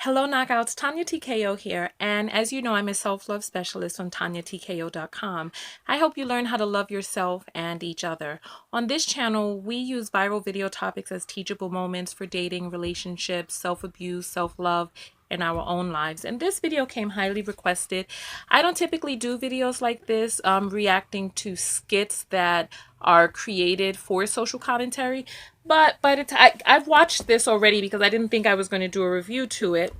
Hello, Knockouts. Tonya TKO here, and as you know, I'm a self-love specialist on TonyaTKO.com. I help you learn how to love yourself and each other. On this channel, we use viral video topics as teachable moments for dating, relationships, self-abuse, self-love, in our own lives. And this video came highly requested. I don't typically do videos like this, reacting to skits that are created for social commentary. But by the time I've watched this already because I didn't think I was going to do a review to it.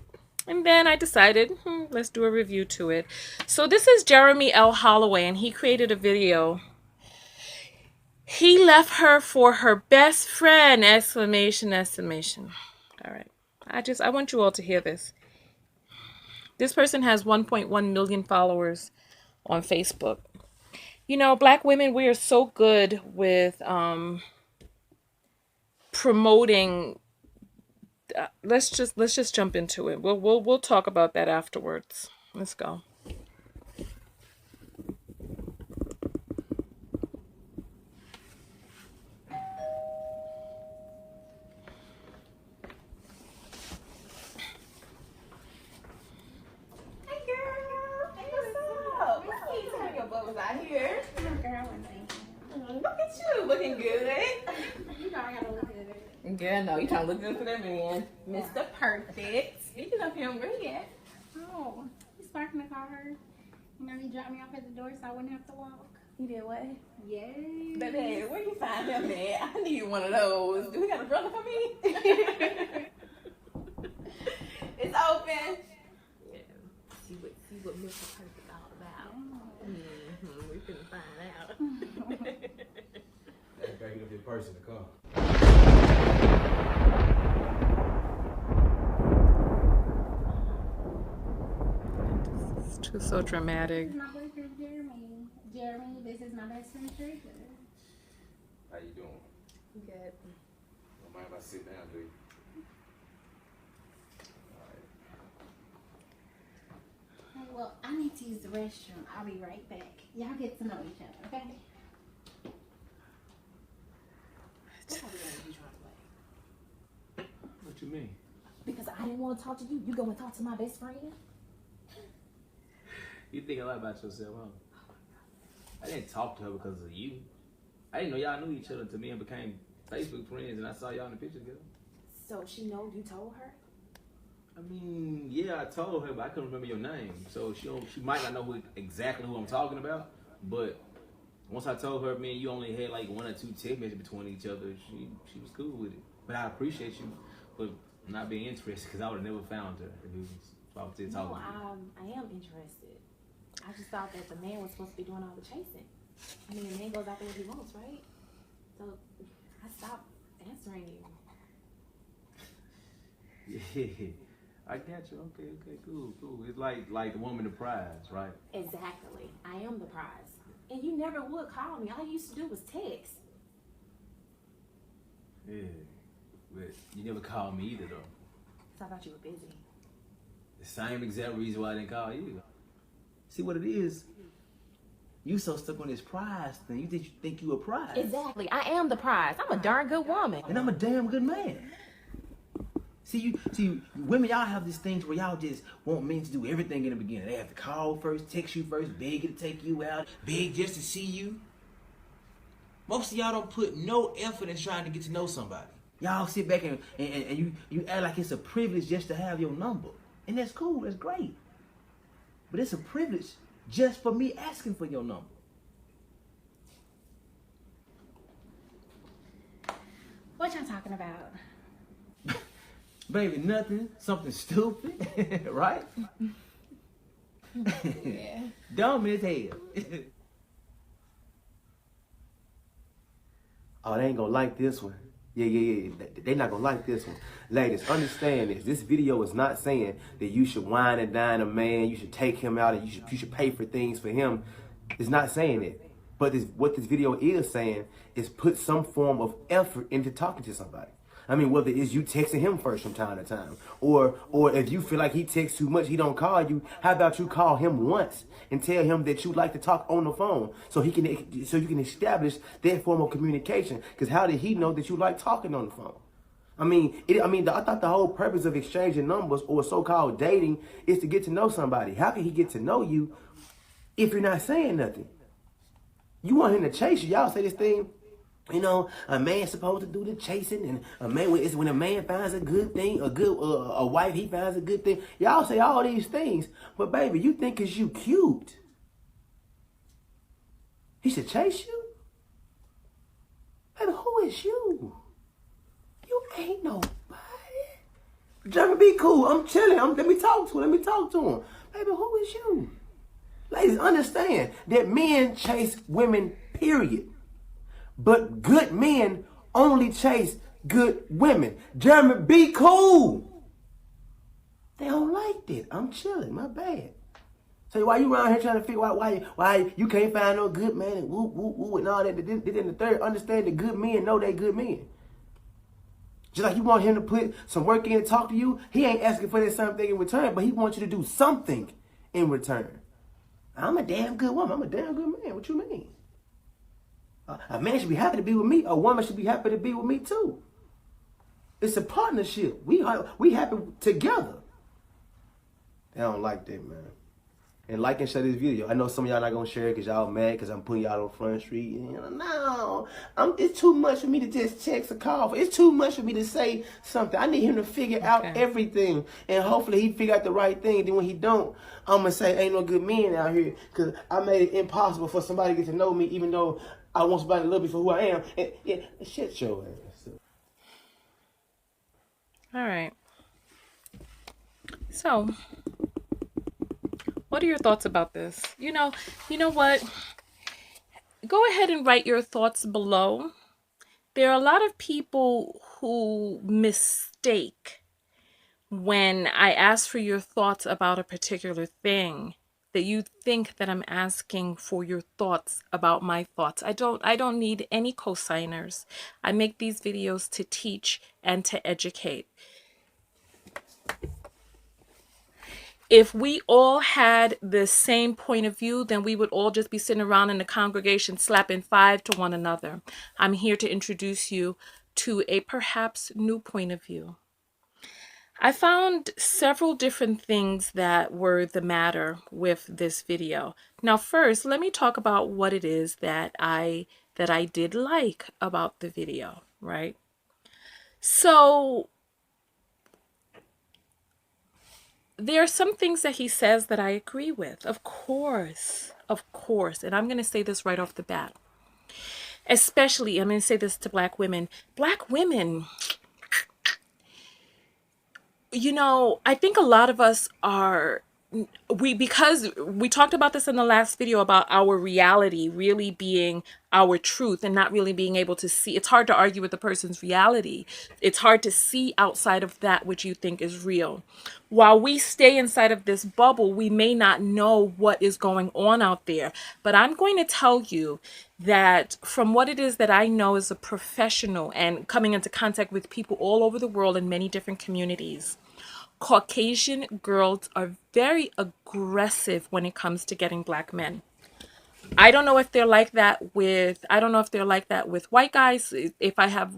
And then I decided, let's do a review to it. So this is Jeremy L. Holloway, and he created a video. He left her for her best friend! Exclamation, exclamation. All right. I want you all to hear this. This person has 1.1 million followers on Facebook. You know, Black women, we are so good with promoting. Let's just jump into it. We'll talk about that afterwards. Let's go. Out here. Look at you, looking good. You know I gotta look good. Girl, no, you trying to look good for that man. Mr. Perfect. Speaking of him, where he at? Oh, he's parking the car. You know, he dropped me off at the door so I wouldn't have to walk. He did what? Yay. Baby, where you find him at? I need one of those. Do we got a brother for me? It's open. Yeah. See what Mr. Perfect all about. We finna find out. That's back up your purse in the car. It's so dramatic. This is my boyfriend, Jeremy. Jeremy, this is my best friend, Teresa. How you doing? Good. Don't mind if I sit down, do you? Hey, well, I need to use the restroom. I'll be right back. Y'all get to know each other, okay? What you mean? Because I didn't want to talk to you. You go and talk to my best friend? You think a lot about yourself, huh? I didn't talk to her because of you. I didn't know y'all knew each other until me and became Facebook friends, and I saw y'all in the picture together. So she know you told her? I mean, yeah, I told her, but I couldn't remember your name, so she might not know exactly who I'm talking about. But once I told her, man, you only had like 1 or 2 text messages between each other, she was cool with it. But I appreciate you for not being interested, because I would have never found her if I was just talking to you. I am interested. I just thought that the man was supposed to be doing all the chasing. I mean, the man goes out there what he wants, right? So I stopped answering you. Yeah, I got you. Okay, cool. It's like the woman the prize, right? Exactly. I am the prize. And you never would call me. All you used to do was text. Yeah, but you never called me either, though. So I thought you were busy. The same exact reason why I didn't call you. See what it is? You so stuck on this prize thing. You think you a prize. Exactly. I am the prize. I'm a darn good woman. And I'm a damn good man. See, women, y'all have these things where y'all just want men to do everything in the beginning. They have to call first, text you first, beg you to take you out, beg just to see you. Most of y'all don't put no effort in trying to get to know somebody. Y'all sit back and you act like it's a privilege just to have your number. And that's cool, that's great. But it's a privilege just for me asking for your number. What y'all talking about? Baby, nothing. Something stupid, right? Yeah. Dumb as hell. Oh, they ain't gonna like this one. Yeah. They not gonna like this one. Ladies, understand this. This video is not saying that you should wine and dine a man, you should take him out, and you should pay for things for him. It's not saying it. But what this video is saying is put some form of effort into talking to somebody. I mean, whether it's you texting him first from time to time, or if you feel like he texts too much, he don't call you, how about you call him once and tell him that you'd like to talk on the phone so you can establish that form of communication. Because how did he know that you like talking on the phone? I thought the whole purpose of exchanging numbers or so-called dating is to get to know somebody. How can he get to know you if you're not saying nothing? You want him to chase you. Y'all say this thing, a man's supposed to do the chasing, and when a man finds a good thing, a wife, he finds a good thing. Y'all say all these things, but baby, you think 'cause you cute, he should chase you? Baby, who is you? You ain't nobody. Jeremy, be cool. I'm chilling. Let me talk to him. Baby, who is you? Ladies, understand that men chase women, period. But good men only chase good women. Jeremy, be cool. They don't like that. I'm chilling. My bad. So why you around here trying to figure out why you can't find no good man and woo, woo, woo, and all that? Then the third, understand that good men know they good men. Just like you want him to put some work in and talk to you, he ain't asking for that same thing in return, but he wants you to do something in return. I'm a damn good woman. I'm a damn good man. What you mean? A man should be happy to be with me. A woman should be happy to be with me too. It's a partnership. We happy together. They don't like that, man. And like and share this video. I know some of y'all not gonna share it because y'all mad because I'm putting y'all on Front Street. No, it's too much for me to just text or call. It's too much for me to say something. I need him to figure out everything, and hopefully he figure out the right thing. Then when he don't, I'm gonna say ain't no good men out here because I made it impossible for somebody to get to know me, even though I want somebody to love me for who I am. And shit, your ass. All right. So, what are your thoughts about this? You know what? Go ahead and write your thoughts below. There are a lot of people who mistake when I ask for your thoughts about a particular thing, that you think that I'm asking for your thoughts about my thoughts. I don't need any cosigners. I make these videos to teach and to educate. If we all had the same point of view, then we would all just be sitting around in the congregation slapping five to one another. I'm here to introduce you to a perhaps new point of view. I found several different things that were the matter with this video. Now, first, let me talk about what it is that I did like about the video, right? So, there are some things that he says that I agree with, of course, and I'm going to say this right off the bat. Especially, I'm going to say this to black women. Black women, I think a lot of us are, because we talked about this in the last video about our reality really being our truth and not really being able to see. It's hard to argue with a person's reality. It's hard to see outside of that which you think is real. While we stay inside of this bubble, we may not know what is going on out there. But I'm going to tell you that from what it is that I know as a professional and coming into contact with people all over the world in many different communities, Caucasian girls are very aggressive when it comes to getting black men. I don't know if they're like that with white guys. If I have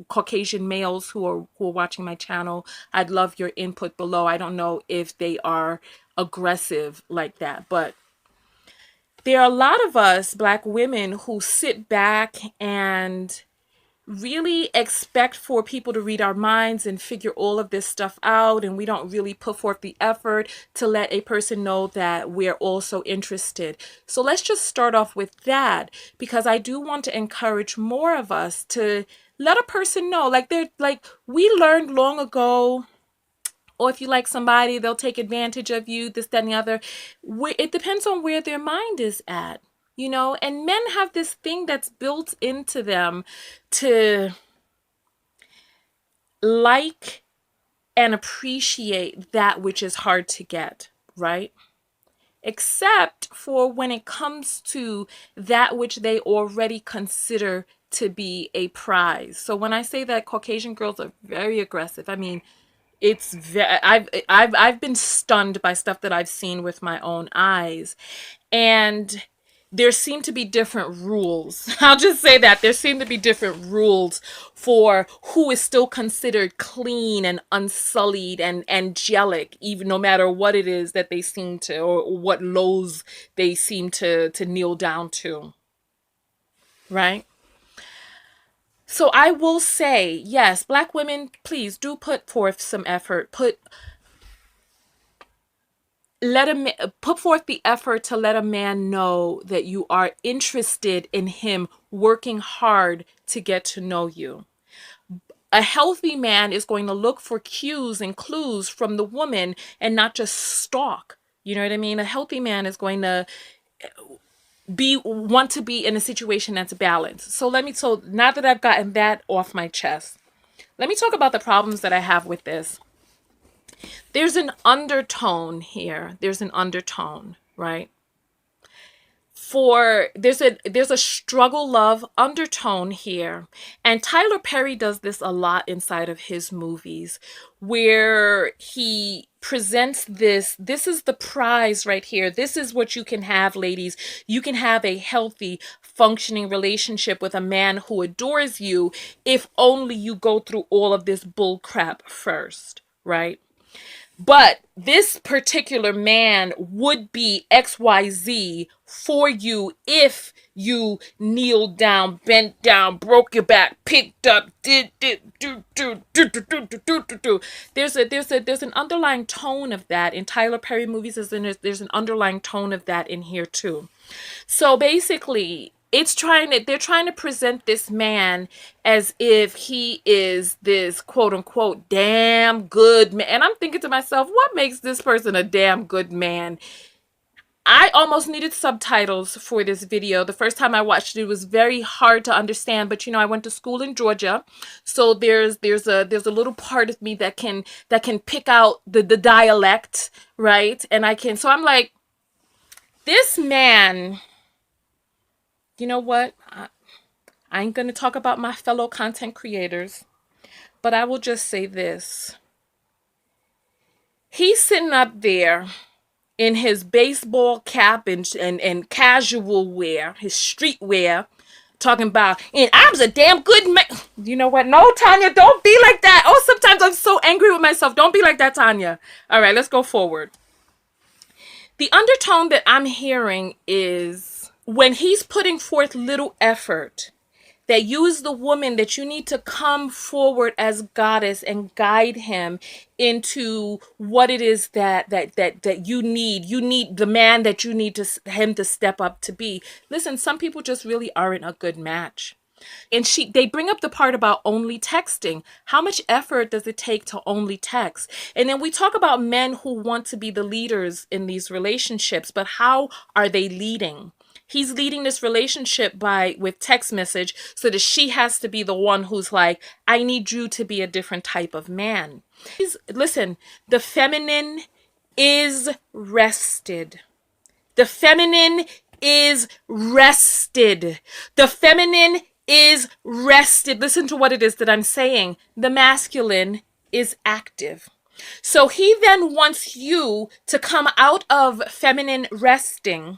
Caucasian males who are watching my channel, I'd love your input below. I don't know if they are aggressive like that, but there are a lot of us black women who sit back and really expect for people to read our minds and figure all of this stuff out, and we don't really put forth the effort to let a person know that we're also interested. So let's just start off with that, because I do want to encourage more of us to let a person know, like we learned long ago, or if you like somebody, they'll take advantage of you, this, that, and the other. It depends on where their mind is at. And men have this thing that's built into them to like and appreciate that which is hard to get, right? Except for when it comes to that which they already consider to be a prize. So when I say that Caucasian girls are very aggressive, I mean, I've been stunned by stuff that I've seen with my own eyes. And there seem to be different rules. I'll just say that there seem to be different rules for who is still considered clean and unsullied and angelic, even no matter what it is that they seem to, or what lows they seem to kneel down to. Right? So I will say, yes, Black women, please do put forth some effort. Put forth the effort to let a man know that you are interested in him working hard to get to know you. A healthy man is going to look for cues and clues from the woman and not just stalk. You know what I mean? A healthy man is going to want to be in a situation that's balanced. So now that I've gotten that off my chest, let me talk about the problems that I have with this. There's an undertone here. There's an undertone, right? There's a struggle love undertone here. And Tyler Perry does this a lot inside of his movies, where he presents this is the prize right here. This is what you can have, ladies. You can have a healthy, functioning relationship with a man who adores you if only you go through all of this bull crap first, right? But this particular man would be XYZ for you if you kneeled down, bent down, broke your back, picked up, There's an underlying tone of that in Tyler Perry movies. There's an underlying tone of that in here too. So basically, they're trying to present this man as if he is this quote unquote damn good man. And I'm thinking to myself, what makes this person a damn good man? I almost needed subtitles for this video. The first time I watched it, it was very hard to understand, but I went to school in Georgia. So there's a little part of me that can pick out the dialect, right? And so I'm like, this man, you know what? I ain't going to talk about my fellow content creators, but I will just say this. He's sitting up there in his baseball cap and casual wear, his street wear, talking about, and I was a damn good man. You know what? No, Tonya, don't be like that. Oh, sometimes I'm so angry with myself. Don't be like that, Tonya. All right, let's go forward. The undertone that I'm hearing is when he's putting forth little effort, that you as the woman, that you need to come forward as goddess and guide him into what it is that you need. You need the man that you need him to step up to be. Listen, some people just really aren't a good match. And they bring up the part about only texting. How much effort does it take to only text? And then we talk about men who want to be the leaders in these relationships, but how are they leading? He's leading this relationship with text message, so that she has to be the one who's like, I need you to be a different type of man. Listen, the feminine is rested. The feminine is rested. The feminine is rested. Listen to what it is that I'm saying. The masculine is active. So he then wants you to come out of feminine resting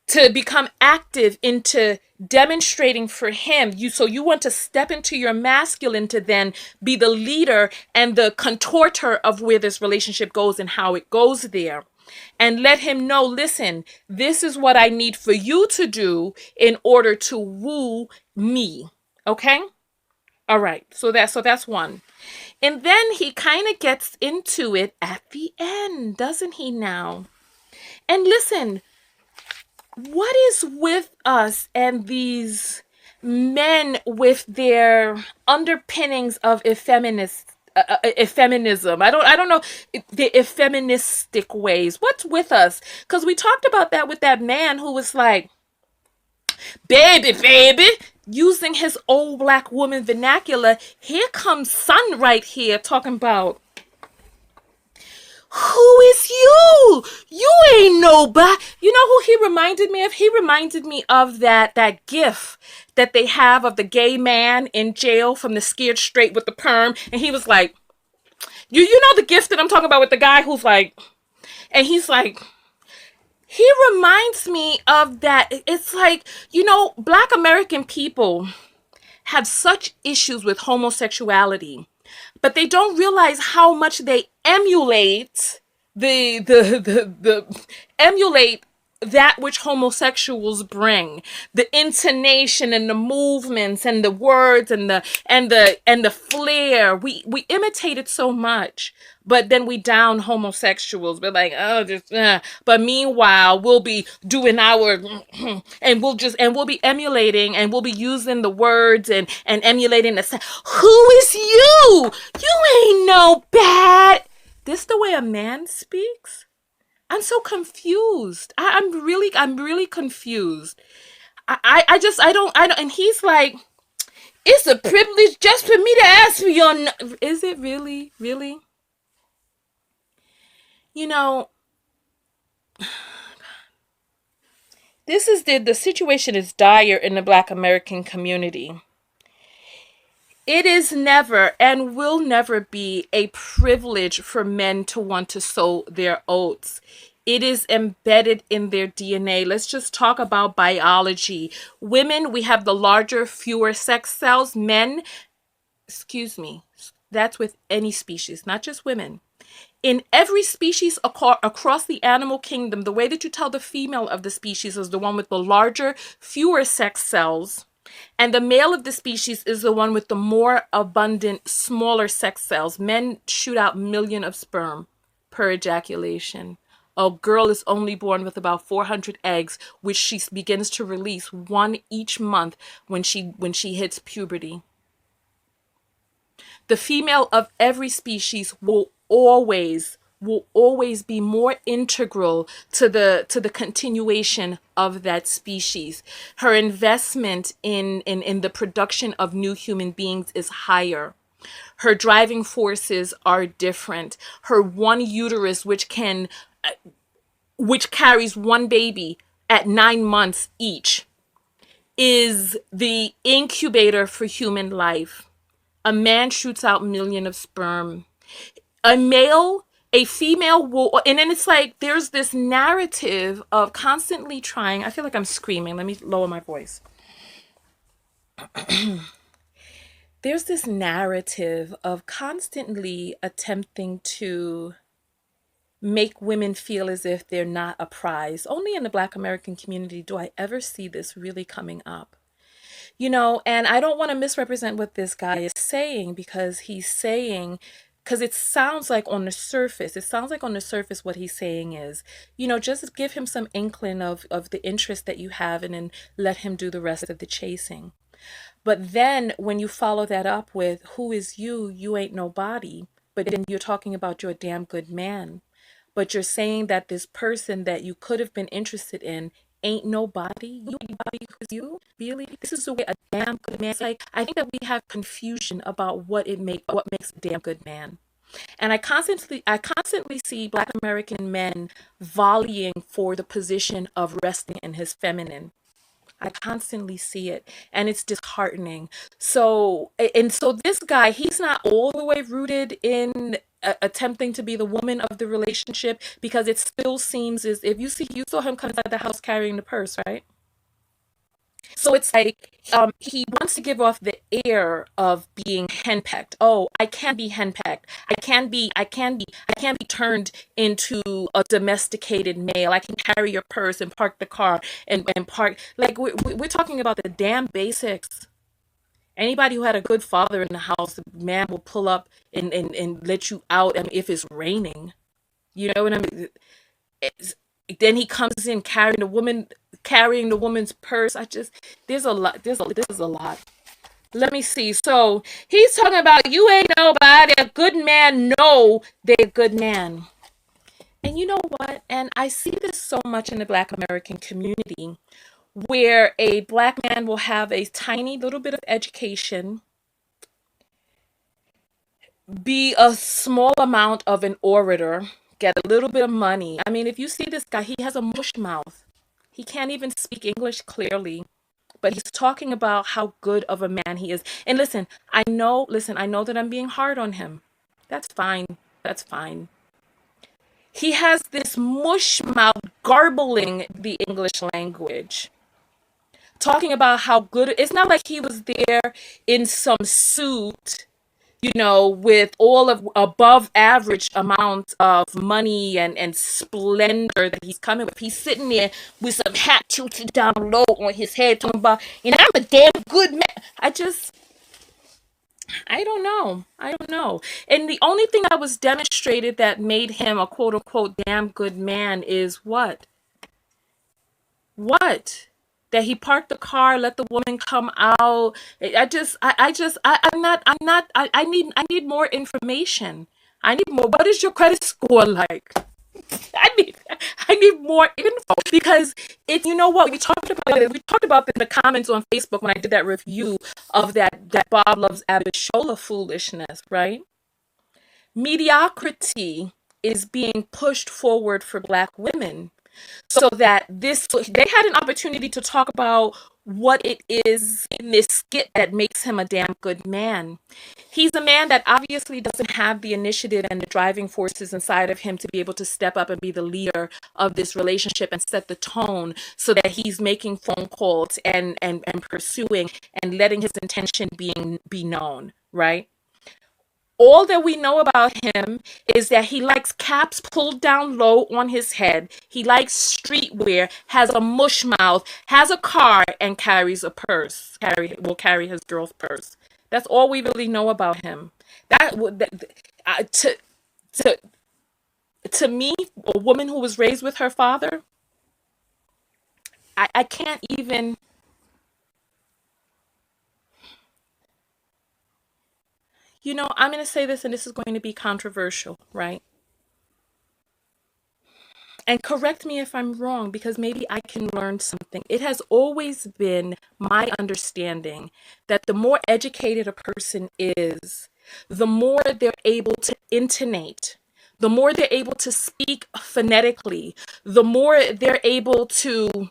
to become active into demonstrating for him. So you want to step into your masculine to then be the leader and the contorter of where this relationship goes and how it goes there. And let him know, listen, this is what I need for you to do in order to woo me. Okay? All right. So that's one. And then he kind of gets into it at the end, doesn't he now? And listen, what is with us and these men with their underpinnings of effeminism? I don't know, the effeministic ways. What's with us? Because we talked about that with that man who was like, baby, using his old black woman vernacular. Here comes son right here talking about, who is you? You ain't nobody. You know who he reminded me of? He reminded me of that gif that they have of the gay man in jail from the Scared Straight with the perm. And he was like, you know the gif that I'm talking about with the guy who's like, and he's like, He reminds me of that. It's like, Black American people have such issues with homosexuality, but they don't realize how much they emulate the emulate that which homosexuals bring, the intonation and the movements and the words and the flair. We imitate it so much, but then we down homosexuals. We're like, oh, just but meanwhile we'll be doing our and we'll be emulating, and we'll be using the words and emulating the sound. Who is you? You ain't no bad. This the way a man speaks? I'm so confused. I'm really confused. I don't, and he's like, it's a privilege just for me to ask for your, is it really? Really? The situation is dire in the Black American community. It is never and will never be a privilege for men to want to sow their oats. It is embedded in their DNA. Let's just talk about biology. Women, we have the larger, fewer sex cells. Men, that's with any species, not just women. In every species across the animal kingdom, the way that you tell the female of the species is the one with the larger, fewer sex cells. And the male of the species is the one with the more abundant, smaller sex cells. Men shoot out millions of sperm per ejaculation. A girl is only born with about 400 eggs, which she begins to release one each month when she hits puberty. The female of every species will always be more integral to the continuation of that species. Her investment in the production of new human beings is higher. Her driving forces are different. Her one uterus, which carries one baby at 9 months each, is the incubator for human life. A man shoots out millions of sperm. A female will, and then it's like there's this narrative of constantly trying. I feel like I'm screaming. Let me lower my voice. There's this narrative of constantly attempting to make women feel as if they're not a prize. Only in the Black American community do I ever see this really coming up. And I don't want to misrepresent what this guy is saying, because it sounds like on the surface what he's saying is, just give him some inkling of the interest that you have, and then let him do the rest of the chasing. But then when you follow that up with, who is you? You ain't nobody. But then you're talking about you're a damn good man. But you're saying that this person that you could have been interested in ain't nobody. You ain't nobody. Who's you? Really? This is the way a damn good man. It's like, I think that we have confusion about what makes a damn good man. And I constantly see Black American men volleying for the position of resting in his feminine. I constantly see it, and it's disheartening. So this guy, he's not all the way rooted in attempting to be the woman of the relationship, because it still seems as if you saw him come inside the house carrying the purse, right? So it's like he wants to give off the air of being henpecked. Oh, I can be henpecked. I can be turned into a domesticated male. I can carry your purse and park the car and park. Like we're talking about the damn basics. Anybody who had a good father in the house, the man will pull up and let you out if it's raining. You know what I mean? Then he comes in carrying the woman's purse. This is a lot. Let me see. So he's talking about, you ain't nobody. A good man, no, they're a good man. And you know what? And I see this so much in the Black American community, where a Black man will have a tiny little bit of education, be a small amount of an orator, get a little bit of money. I mean, if you see this guy, he has a mush mouth. He can't even speak English clearly, but he's talking about how good of a man he is. And listen, I know that I'm being hard on him. That's fine. He has this mush mouth garbling the English language, talking about how good it's not like he was there in some suit, you know, with all of above average amount of money and splendor that he's coming with. He's sitting there with some hat tilted down low on his head, talking about, and I'm a damn good man. I don't know. I don't know. And the only thing that was demonstrated that made him a quote unquote damn good man is what? What? That he parked the car, let the woman come out. I need more information. I need more. What is your credit score like? I need more info, because it, you know what, we talked about it. We talked about it in the comments on Facebook when I did that review of that Bob Loves Abishola foolishness, right? Mediocrity is being pushed forward for Black women, so that they had an opportunity to talk about what it is in this skit that makes him a damn good man. He's a man that obviously doesn't have the initiative and the driving forces inside of him to be able to step up and be the leader of this relationship and set the tone, so that he's making phone calls and pursuing and letting his intention be known, right? All that we know about him is that he likes caps pulled down low on his head. He likes streetwear, has a mush mouth, has a car, and carries a purse. Will carry his girl's purse. That's all we really know about him. To me, a woman who was raised with her father, I can't even. You know, I'm going to say this, and this is going to be controversial, right? And correct me if I'm wrong, because maybe I can learn something. It has always been my understanding that the more educated a person is, the more they're able to intonate, the more they're able to speak phonetically, the more they're able to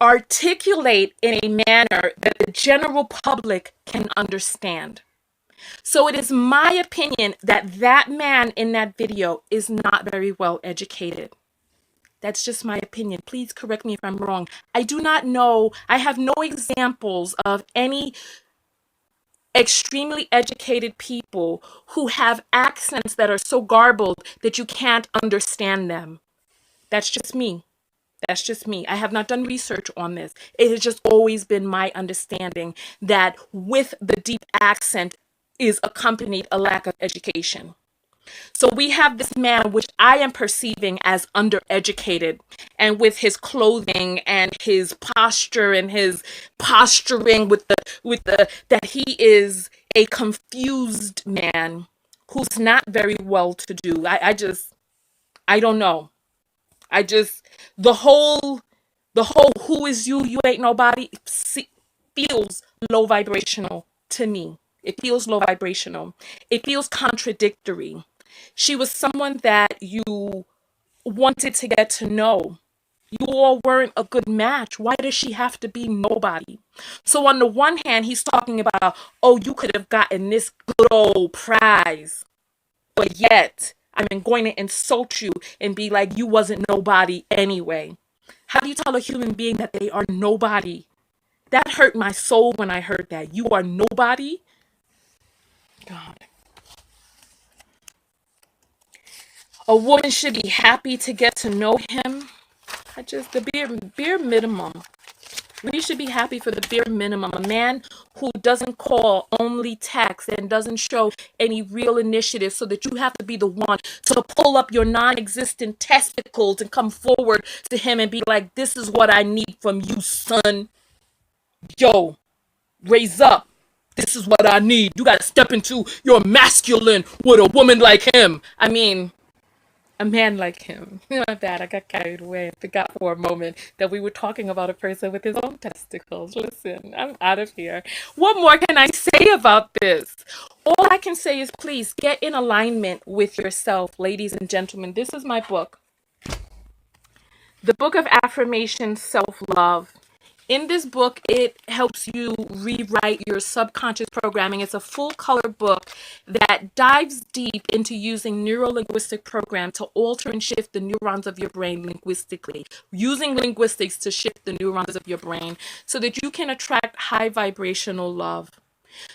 articulate in a manner that the general public can understand. So it is my opinion that that man in that video is not very well educated. That's just my opinion. Please correct me if I'm wrong. I do not know. I have no examples of any extremely educated people who have accents that are so garbled that you can't understand them. That's just me. That's just me. I have not done research on this. It has just always been my understanding that with the deep accent is accompanied a lack of education. So we have this man, which I am perceiving as undereducated, and with his clothing and his posture and his posturing with the that he is a confused man who's not very well to do. I don't know. The whole who is you ain't nobody feels low vibrational to me. It feels low vibrational. It feels contradictory. She was someone that you wanted to get to know. You all weren't a good match. Why does she have to be nobody? So on the one hand, he's talking about, oh, you could have gotten this good old prize, but yet I'm going to insult you and be like, you wasn't nobody anyway. How do you tell a human being that they are nobody? That hurt my soul when I heard that. You are nobody? God. A woman should be happy to get to know him. The bare minimum. We should be happy for the bare minimum. A man who doesn't call, only text, and doesn't show any real initiative, so that you have to be the one to pull up your non-existent testicles and come forward to him and be like, this is what I need from you, son. Yo, raise up. This is what I need. You got to step into your masculine with a woman like him. I mean, a man like him. My bad, I got carried away. I forgot for a moment that we were talking about a person with his own testicles. Listen, I'm out of here. What more can I say about this? All I can say is please get in alignment with yourself, ladies and gentlemen. This is my book. The Book of Affirmation, Self-Love. In this book, it helps you rewrite your subconscious programming. It's a full color book that dives deep into using neuro-linguistic program to alter and shift the neurons of your brain linguistically, using linguistics to shift the neurons of your brain so that you can attract high vibrational love.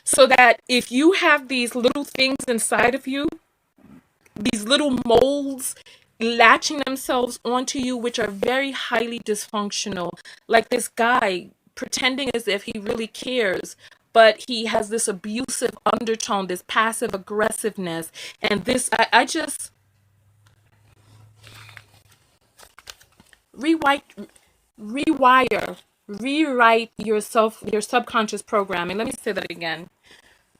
So that if you have these little things inside of you, these little molds latching themselves onto you, which are very highly dysfunctional, like this guy pretending as if he really cares, but he has this abusive undertone, this passive aggressiveness, and this, I just rewrite your subconscious programming. Let me say that again.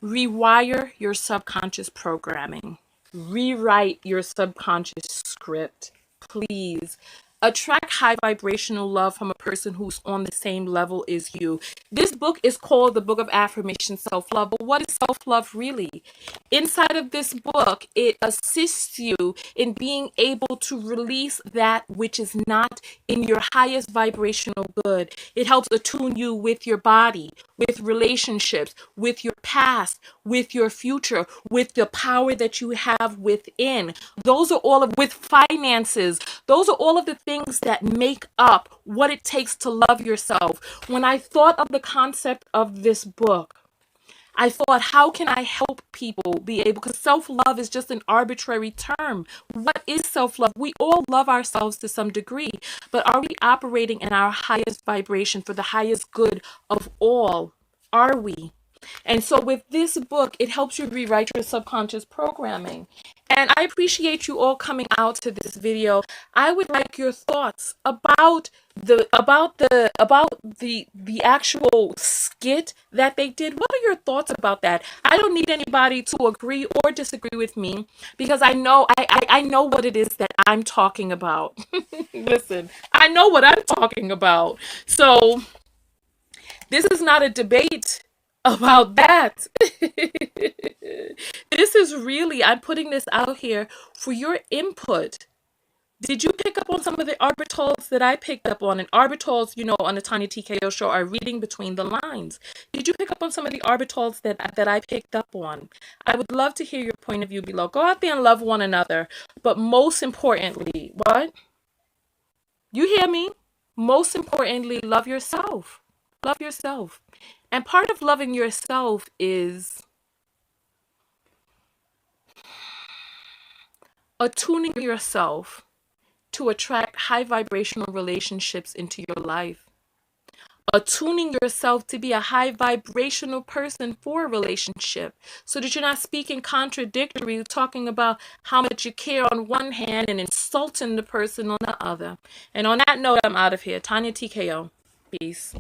Rewire your subconscious programming. Rewrite your subconscious script. Please attract high vibrational love from a person who's on the same level as you. This book is called the Book of Affirmation Self-Love, but what is self-love really? Inside of this book, it assists you in being able to release that which is not in your highest vibrational good. It helps attune you with your body, with relationships, with your past, with your future, with the power that you have within. Those are all of, with finances. Those are all of the things that make up what it takes to love yourself. When I thought of the concept of this book, I thought, how can I help people be able, because self-love is just an arbitrary term. What is self-love? We all love ourselves to some degree, but are we operating in our highest vibration for the highest good of all? Are we? And so with this book, it helps you rewrite your subconscious programming. And I appreciate you all coming out to this video. I would like your thoughts about the actual skit that they did. What are your thoughts about that? I don't need anybody to agree or disagree with me, because I know I know what it is that I'm talking about. Listen, I know what I'm talking about. So this is not a debate about that. This is really, I'm putting this out here for your input. Did you pick up on some of the arbitals that I picked up on? And arbitals, you know, on the Tonya TKO show are reading between the lines. Did you pick up on some of the arbitals that I picked up on? I would love to hear your point of view below. Go out there and love one another. But most importantly, what? You hear me? Most importantly, love yourself. Love yourself. And part of loving yourself is attuning yourself to attract high vibrational relationships into your life. Attuning yourself to be a high vibrational person for a relationship, so that you're not speaking contradictory, talking about how much you care on one hand and insulting the person on the other. And on that note, I'm out of here. Tonya TKO. Peace.